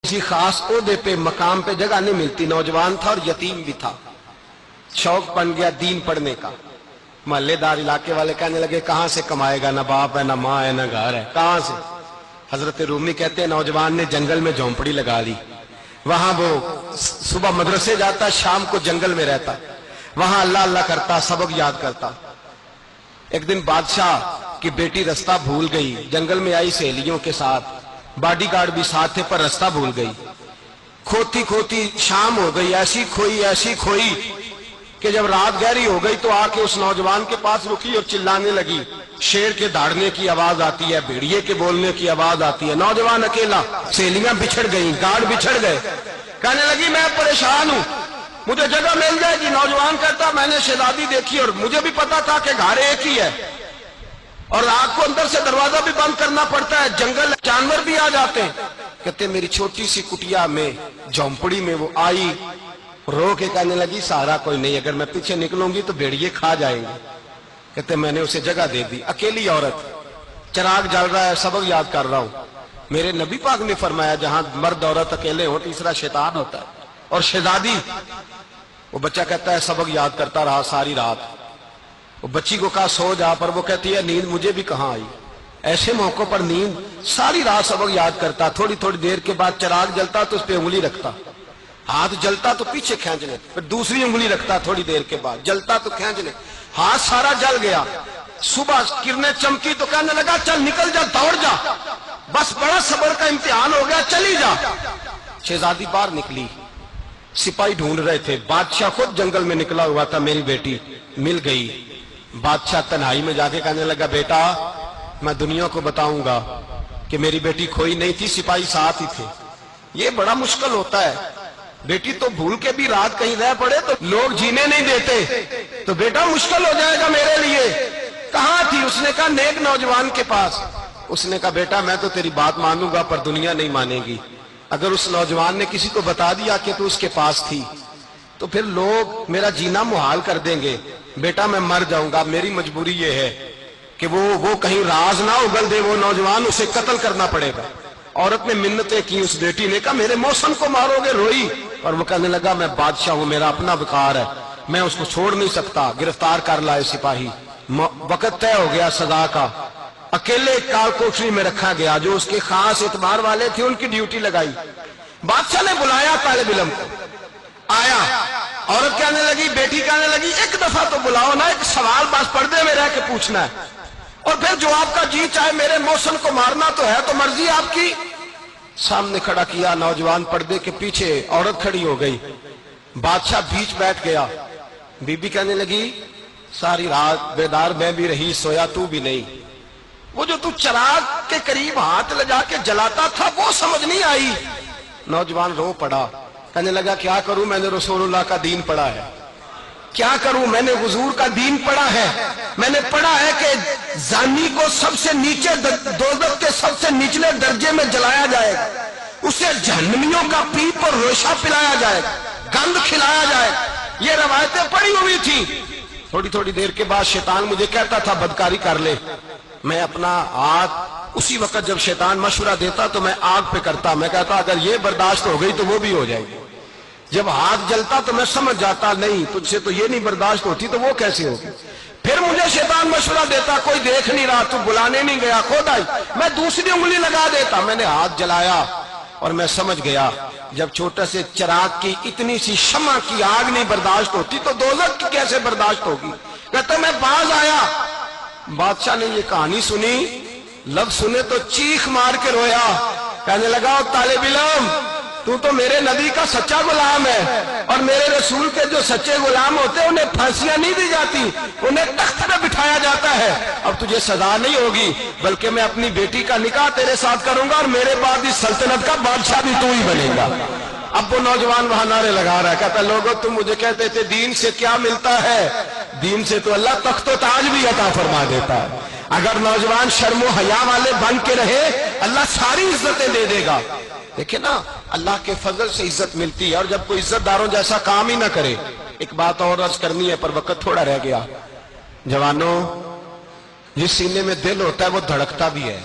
किसी खास ओहदे पे मकाम पे जगह नहीं मिलती, नौजवान था और यतीम भी था, शौक बन गया दीन पढ़ने का। मोहल्लेदार इलाके वाले कहने लगे कहां से कमाएगा, ना बाप है ना माँ है ना घर है, कहां से। हजरत रूमी कहते हैं नौजवान ने जंगल में झोंपड़ी लगा ली, वहां वो सुबह मदरसे जाता, शाम को जंगल में रहता, वहां अल्लाह अल्लाह करता, सबक याद करता। एक दिन बादशाह की बेटी रास्ता भूल गई, जंगल में आई सहेलियों के साथ, बॉडीगार्ड भी साथ थे पर रास्ता भूल गई। खोती खोती शाम हो गई, ऐसी खोई कि जब रात गहरी हो गई तो आके उस नौजवान के पास रुकी और चिल्लाने लगी। शेर के दहाड़ने की आवाज आती है, भेड़िए के बोलने की आवाज आती है। नौजवान अकेला, सहेलियां बिछड़ गई, गार्ड बिछड़ गए। कहने लगी मैं परेशान हूं, मुझे जगह मिल जाएगी। नौजवान कहता मैंने शहजादी देखी और मुझे भी पता था कि घर एक ही है और रात को अंदर से दरवाजा भी बंद करना पड़ता है, जंगल जानवर भी आ जाते हैं। कहते मेरी छोटी सी कुटिया में झोंपड़ी में वो आई, रो के कहने लगी सहारा कोई नहीं, अगर मैं पीछे निकलूंगी तो भेड़िए खा जाएंगे। कहते मैंने उसे जगह दे दी। अकेली औरत, चिराग जल रहा है, सबक याद कर रहा हूं। मेरे नबी पाक ने फरमाया जहां मर्द औरत अकेले हो तीसरा शैतान होता है। और शहजादी, वो बच्चा कहता है सबक याद करता रहा सारी रात। वो बच्ची को कहा सो जा, पर वो कहती है नींद मुझे भी कहां आई। ऐसे मौकों पर नींद, सारी रात सबक याद करता, थोड़ी थोड़ी देर के बाद चिराग जलता तो उस पर उंगली रखता, हाथ जलता तो पीछे खींच ले, फिर दूसरी उंगली रखता, थोड़ी देर के बाद जलता तो खींच ले, हाथ सारा जल गया। सुबह किरणें चमकी तो कहने लगा चल निकल जा, दौड़ जा, बस बड़ा सब्र का इम्तिहान हो गया, चली जा। शहजादी बाहर निकली, सिपाही ढूंढ रहे थे, बादशाह खुद जंगल में निकला हुआ था, मेरी बेटी मिल गई। बादशाह तन्हाई में जाके कहने लगा बेटा मैं दुनिया को बताऊंगा कि मेरी बेटी खोई नहीं थी, सिपाही साथ ही थे। ये बड़ा मुश्किल होता है, बेटी तो भूल के भी रात कहीं रह पड़े तो लोग जीने नहीं देते, तो बेटा मुश्किल हो जाएगा मेरे लिए। कहां थी? उसने कहा नेक नौजवान के पास। उसने कहा बेटा मैं तो तेरी बात मानूंगा पर दुनिया नहीं मानेगी। अगर उस नौजवान ने किसी को बता दिया कि तू उसके पास थी तो फिर लोग मेरा जीना मुहाल कर देंगे। बेटा मैं मर जाऊंगा, मेरी मजबूरी ये है कि वो कहीं राज ना उगल दे वो नौजवान, उसे कत्ल करना पड़ेगा। औरत ने मिन्नतें की, उस बेटी ने कहा मेरे मौसम को मारोगे, रोई। और वो कहने लगा मैं बादशाह हूं, मेरा अपना वकार है, मैं उसको छोड़ नहीं सकता। गिरफ्तार कर लाए सिपाही, वक्त तय हो गया सजा का। अकेले काल कोठरी में रखा गया, जो उसके खास इतबार वाले थे उनकी ड्यूटी लगाई। बादशाह ने बुलाया तालिब इल्म को, आया। औरत कहने लगी, बेटी कहने लगी एक दफा तो बुलाओ ना, एक सवाल बस पर्दे में रह के पूछना है और फिर जो आपका जी चाहे, मेरे मौसम को मारना तो है तो मर्जी आपकी। सामने खड़ा किया, नौजवान पर्दे के पीछे, औरत खड़ी हो गई, बादशाह बीच बैठ गया। बीबी कहने लगी सारी रात बेदार मैं भी रही, सोया तू भी नहीं। वो जो तू चिराग के करीब हाथ ले जाके जलाता था वो समझ नहीं आई। नौजवान रो पड़ा, कहने लगा क्या करूं, मैंने रसूलुल्लाह का दीन पढ़ा है, क्या करूं, मैंने हुजूर का दीन पढ़ा है। मैंने पढ़ा है कि जानी को सबसे नीचे दोज़ख के सबसे निचले दर्जे में जलाया जाएगा, उसे जहन्नमियों का पीप और रोशा पिलाया जाएगा, गंद खिलाया जाएगा। ये रवायतें पड़ी हुई थी। थोड़ी थोड़ी देर के बाद शैतान मुझे कहता था बदकारी कर ले, मैं अपना हाथ उसी वक्त जब शैतान मशवरा देता तो मैं आग पे करता, मैं कहता अगर ये बर्दाश्त हो गई तो वो भी हो जाएगी। जब हाथ जलता तो मैं समझ जाता नहीं तुझसे तो ये नहीं बर्दाश्त होती तो वो कैसे होगी। फिर मुझे शैतान मशवरा देता कोई देख नहीं रहा, तू बुलाने नहीं गया, खुद आई, मैं दूसरी उंगली लगा देता। मैंने हाथ जलाया और मैं समझ गया जब छोटे से चिराग की इतनी सी शमा की आग नहीं बर्दाश्त होती तो दोज़ख की कैसे बर्दाश्त होगी। कहता मैं बाज आया। बादशाह ने ये कहानी सुनी, लफ्ज सुने तो चीख मार के रोया, कहने लगा तालिब इल्म तू तो मेरे नबी का सच्चा गुलाम है और मेरे रसूल के जो सच्चे गुलाम होते हैं उन्हें फांसियां नहीं दी जाती, उन्हें तख्त पे बिठाया जाता है। अब तुझे सजा नहीं होगी बल्कि मैं अपनी बेटी का निकाह तेरे साथ करूंगा और मेरे बाद इस सल्तनत का बादशाह भी तू ही बनेगा। अब वो नौजवान वहां नारे लगा रहा है, कहता लोगों तुम मुझे कहते थे दीन से क्या मिलता है, दीन से तो अल्लाह तख्तो ताज भी अता फरमा देता है। अगर नौजवान शर्मो हया वाले बन के रहे अल्लाह सारी इज्जतें दे देगा। देखिए ना अल्लाह के फजल से इज्जत मिलती है और जब कोई इज्जतदारों जैसा काम ही ना करे। एक बात और अर्ज करनी है पर वक्त थोड़ा रह गया। जवानों, जिस सीने में दिल होता है वो धड़कता भी है।